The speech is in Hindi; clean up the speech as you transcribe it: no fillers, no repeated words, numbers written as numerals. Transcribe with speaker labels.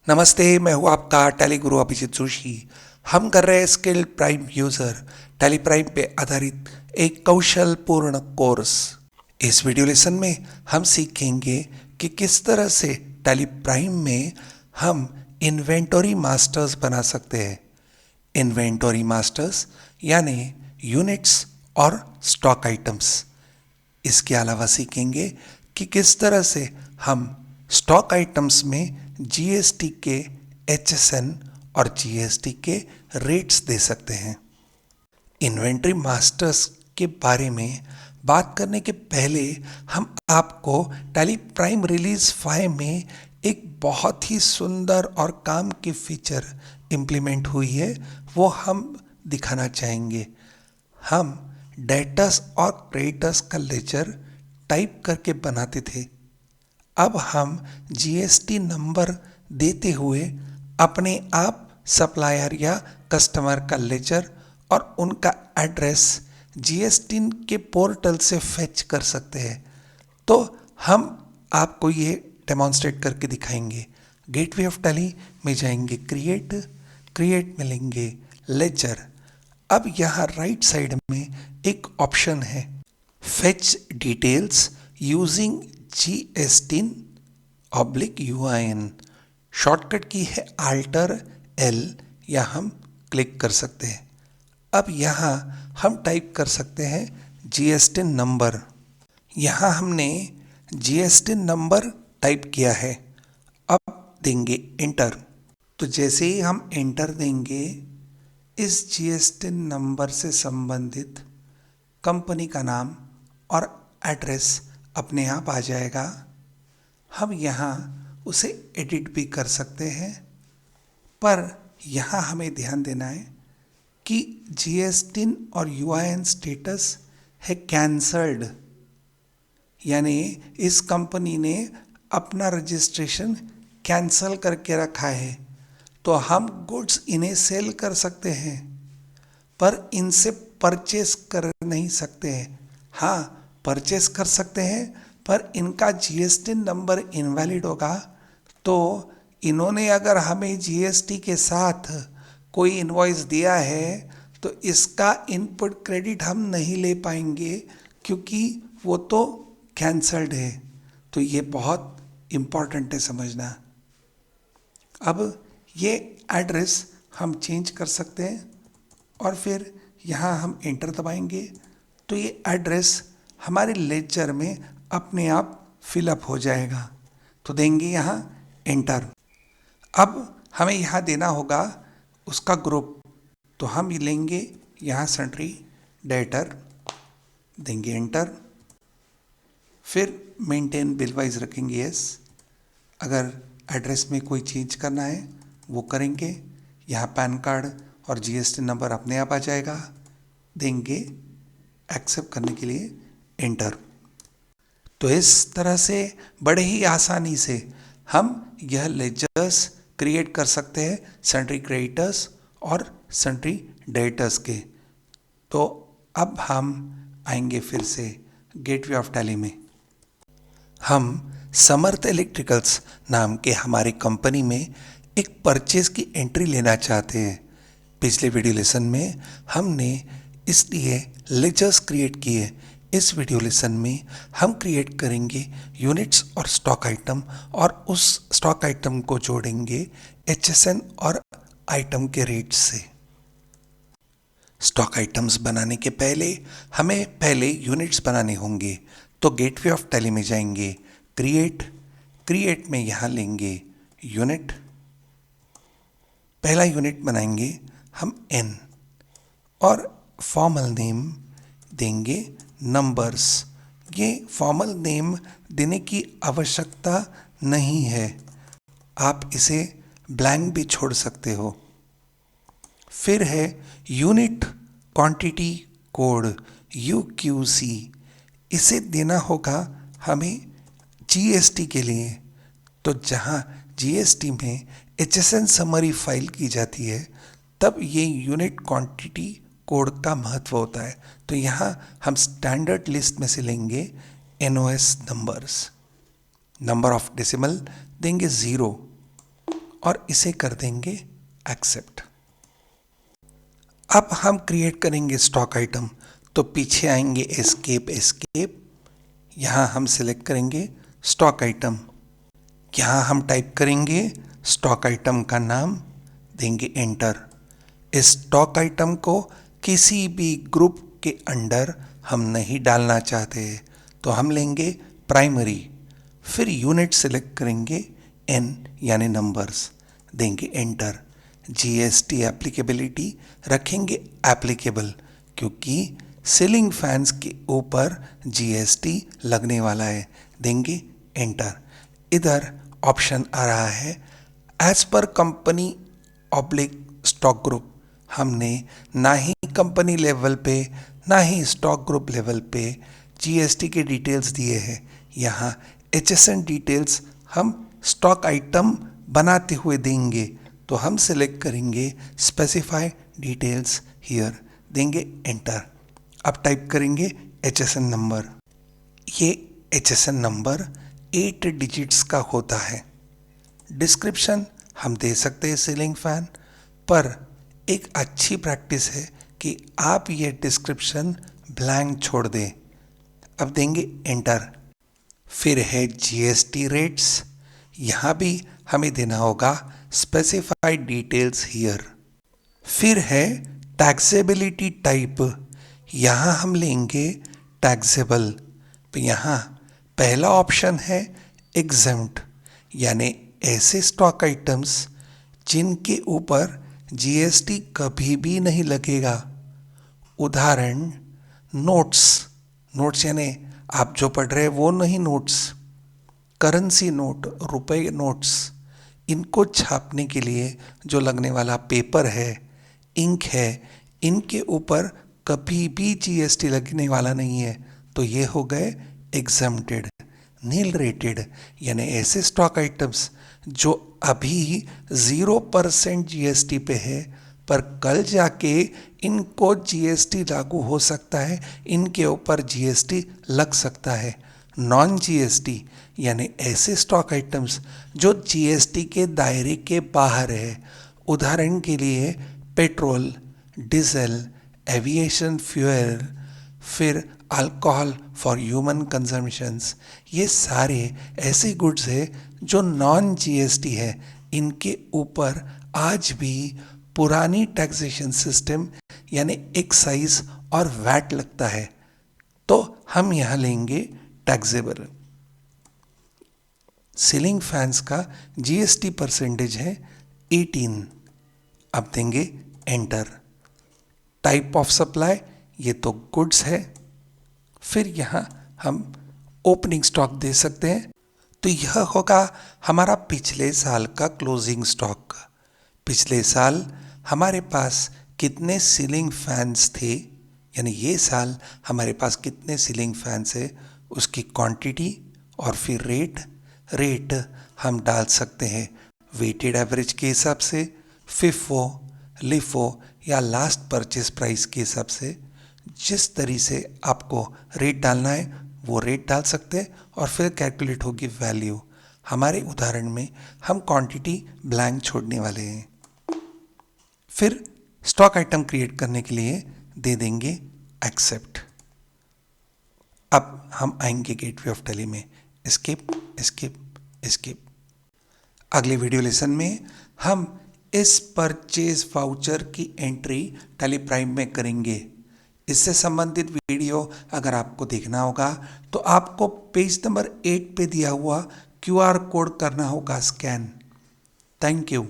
Speaker 1: नमस्ते, मैं हूँ आपका टैली गुरु अभिजीत जोशी। हम कर रहे हैं skill prime user tally prime पे आधारित एक कौशल पूर्ण कोर्स। इस वीडियो लेसन में हम सीखेंगे कि किस तरह से टैली प्राइम में हम इन्वेंटरी मास्टर्स बना सकते हैं। इन्वेंटरी मास्टर्स यानी यूनिट्स और स्टॉक आइटम्स। इसके अलावा सीखेंगे कि किस तरह से हम स्टॉक आइटम्स में जीएसटी के एचएसएन और जीएसटी के रेट्स दे सकते हैं। इन्वेंट्री मास्टर्स के बारे में बात करने के पहले हम आपको टैली प्राइम रिलीज 5 में एक बहुत ही सुंदर और काम की फीचर इम्प्लीमेंट हुई है, वो हम दिखाना चाहेंगे। हम डेटर्स और क्रेडिटर्स का लेजर टाइप करके बनाते थे। अब हम जीएसटी नंबर देते हुए अपने आप सप्लायर या कस्टमर का लेजर और उनका एड्रेस जीएसटी के पोर्टल से फेच कर सकते हैं। तो हम आपको ये डेमॉन्स्ट्रेट करके दिखाएंगे। गेटवे ऑफ टैली में जाएंगे, क्रिएट में लेंगे लेजर। अब यहाँ राइट साइड में एक ऑप्शन है, fetch details using GSTIN/UIN। Shortcut की है Alt L, या हम क्लिक कर सकते हैं। अब यहाँ हम टाइप कर सकते हैं GSTIN नंबर। यहाँ हमने GSTIN नंबर टाइप किया है। अब देंगे इंटर। तो जैसे ही हम एंटर देंगे, इस GSTIN नंबर से संबंधित कंपनी का नाम और एड्रेस अपने आप आ जाएगा। हम यहाँ उसे एडिट भी कर सकते हैं, पर यहाँ हमें ध्यान देना है कि GSTIN और UIN स्टेटस है कैंसल्ड, यानी इस कंपनी ने अपना रजिस्ट्रेशन कैंसल करके रखा है। तो हम गुड्स इन्हें सेल कर सकते हैं, पर इनसे परचेस कर नहीं सकते हैं। हाँ, परचेस कर सकते हैं, पर इनका GSTIN नंबर इनवैलिड होगा। तो इन्होंने अगर हमें GST के साथ कोई इनवॉइस दिया है तो इसका इनपुट क्रेडिट हम नहीं ले पाएंगे, क्योंकि वो तो कैंसल्ड है। तो ये बहुत इम्पॉर्टेंट है समझना। अब ये एड्रेस हम चेंज कर सकते हैं और फिर यहाँ हम एंटर दबाएंगे, तो ये एड्रेस हमारे लेजर में अपने आप फिलअप हो जाएगा। तो देंगे यहाँ एंटर। अब हमें यहाँ देना होगा उसका ग्रुप। तो हम लेंगे यहाँ सन्ड्री डेटर, देंगे एंटर। फिर मेंटेन बिल वाइज रखेंगे यस। अगर एड्रेस में कोई चेंज करना है वो करेंगे। यहाँ पैन कार्ड और GST नंबर अपने आप आ जाएगा। देंगे एक्सेप्ट करने के लिए एंटर। तो इस तरह से बड़े ही आसानी से हम यह लेजर्स क्रिएट कर सकते हैं, सन्ड्री क्रेडिटर्स और सन्ड्री डेटर्स के। तो अब हम आएंगे फिर से गेटवे ऑफ टैली में। हम समर्थ इलेक्ट्रिकल्स नाम के हमारी कंपनी में एक परचेज की एंट्री लेना चाहते हैं। पिछले वीडियो लेसन में हमने इसलिए लेजर्स क्रिएट किए। इस वीडियो लेसन में हम क्रिएट करेंगे यूनिट्स और स्टॉक आइटम, और उस स्टॉक आइटम को जोड़ेंगे HSN और आइटम के रेट से। स्टॉक आइटम्स बनाने के पहले हमें पहले यूनिट्स बनाने होंगे। तो गेटवे ऑफ टैली में जाएंगे, क्रिएट में यहाँ लेंगे यूनिट। पहला यूनिट बनाएंगे हम N, और फॉर्मल नेम देंगे नंबर्स। ये फॉर्मल नेम देने की आवश्यकता नहीं है, आप इसे ब्लैंक भी छोड़ सकते हो। फिर है यूनिट क्वांटिटी कोड UQC, इसे देना होगा हमें GST के लिए। तो जहाँ GST में HSN समरी फाइल की जाती है, तब ये यूनिट क्वांटिटी कोड का महत्व होता है। तो यहाँ हम स्टैंडर्ड लिस्ट में से लेंगे NOS numbers. Number of decimal देंगे 0, और इसे कर देंगे एक्सेप्ट। अब हम क्रिएट करेंगे स्टॉक आइटम, तो पीछे आएंगे एस्केप एस्केप, यहाँ हम सिलेक्ट करेंगे स्टॉक आइटम, यहाँ हम टाइप करेंगे स्टॉक आइटम का नाम, देंगे एंटर। इस स्टॉक आइटम को किसी भी ग्रुप के अंडर हम नहीं डालना चाहते, तो हम लेंगे प्राइमरी, फिर यूनिट सिलेक्ट करेंगे एन यानी नंबर्स, देंगे एंटर। जीएसटी एप्लीकेबिलिटी रखेंगे एप्लीकेबल, क्योंकि सीलिंग फैंस के ऊपर जीएसटी लगने वाला है, देंगे एंटर। इधर ऑप्शन आ रहा है as per company oblique stock group, हमने ना ही कंपनी लेवल पे ना ही स्टॉक ग्रुप लेवल पे जीएसटी के डिटेल्स दिए हैं। यहाँ एचएसएन डिटेल्स हम स्टॉक आइटम बनाते हुए देंगे, तो हम सिलेक्ट करेंगे स्पेसिफाई डिटेल्स हियर, देंगे एंटर। अब टाइप करेंगे एचएसएन नंबर। ये एचएसएन नंबर 8 डिजिट्स का होता है। डिस्क्रिप्शन हम दे सकते हैं सीलिंग फैन, पर एक अच्छी प्रैक्टिस है कि आप ये डिस्क्रिप्शन ब्लैंक छोड़ दें। अब देंगे एंटर। फिर है जीएसटी रेट्स, यहाँ भी हमें देना होगा स्पेसिफाइड डिटेल्स हियर। फिर है टैक्सेबिलिटी टाइप, यहाँ हम लेंगे टैक्सेबल। तो यहाँ पहला ऑप्शन है एग्जेम्प्ट, यानी ऐसे स्टॉक आइटम्स जिनके ऊपर जीएसटी कभी भी नहीं लगेगा। उदाहरण नोट्स, नोट्स यानी आप जो पढ़ रहे हैं वो नहीं नोट्स, करेंसी नोट, रुपए नोट्स, इनको छापने के लिए जो लगने वाला पेपर है, इंक है, इनके ऊपर कभी भी जीएसटी लगने वाला नहीं है, तो ये हो गए एग्जम्प्टेड। नील रेटेड यानी ऐसे स्टॉक आइटम्स जो अभी 0% जीएसटी पे है, पर कल जाके इनको जीएसटी लागू हो सकता है, इनके ऊपर जीएसटी लग सकता है। नॉन जीएसटी यानी ऐसे स्टॉक आइटम्स जो जीएसटी के दायरे के बाहर है। उदाहरण के लिए पेट्रोल, डीजल, एविएशन फ्यूल, फिर अल्कोहल फॉर ह्यूमन कंजम्पशंस, ये सारे ऐसे गुड्स है जो नॉन जीएसटी है, इनके ऊपर आज भी पुरानी टैक्सेशन सिस्टम यानी एक्साइज और वैट लगता है, तो हम यहाँ लेंगे टैक्सेबल। सीलिंग फैंस का जीएसटी परसेंटेज है 18। अब देंगे एंटर। टाइप ऑफ सप्लाई ये तो गुड्स है, फिर यहाँ हम ओपनिंग स्टॉक दे सकते हैं, तो यह होगा हमारा पिछले साल का क्लोजिंग स्टॉक। पिछले साल हमारे पास कितने सीलिंग फैंस थे, यानी ये साल हमारे पास कितने सीलिंग फैंस है, उसकी क्वांटिटी और फिर रेट हम डाल सकते हैं वेटेड एवरेज के हिसाब से, फिफो, लिफो या लास्ट परचेज प्राइस के हिसाब से। जिस तरीके से आपको रेट डालना है वो रेट डाल सकते हैं और फिर कैलकुलेट होगी वैल्यू। हमारे उदाहरण में हम क्वांटिटी ब्लैंक छोड़ने वाले हैं। फिर स्टॉक आइटम क्रिएट करने के लिए दे देंगे एक्सेप्ट। अब हम आएंगे गेटवे ऑफ टैली में, एस्केप एस्केप एस्केप। अगले वीडियो लेसन में हम इस परचेज वाउचर की एंट्री टैली प्राइम में करेंगे। इससे संबंधित वीडियो अगर आपको देखना होगा तो आपको पेज नंबर 8 पे दिया हुआ क्यूआर कोड करना होगा स्कैन। Thank you.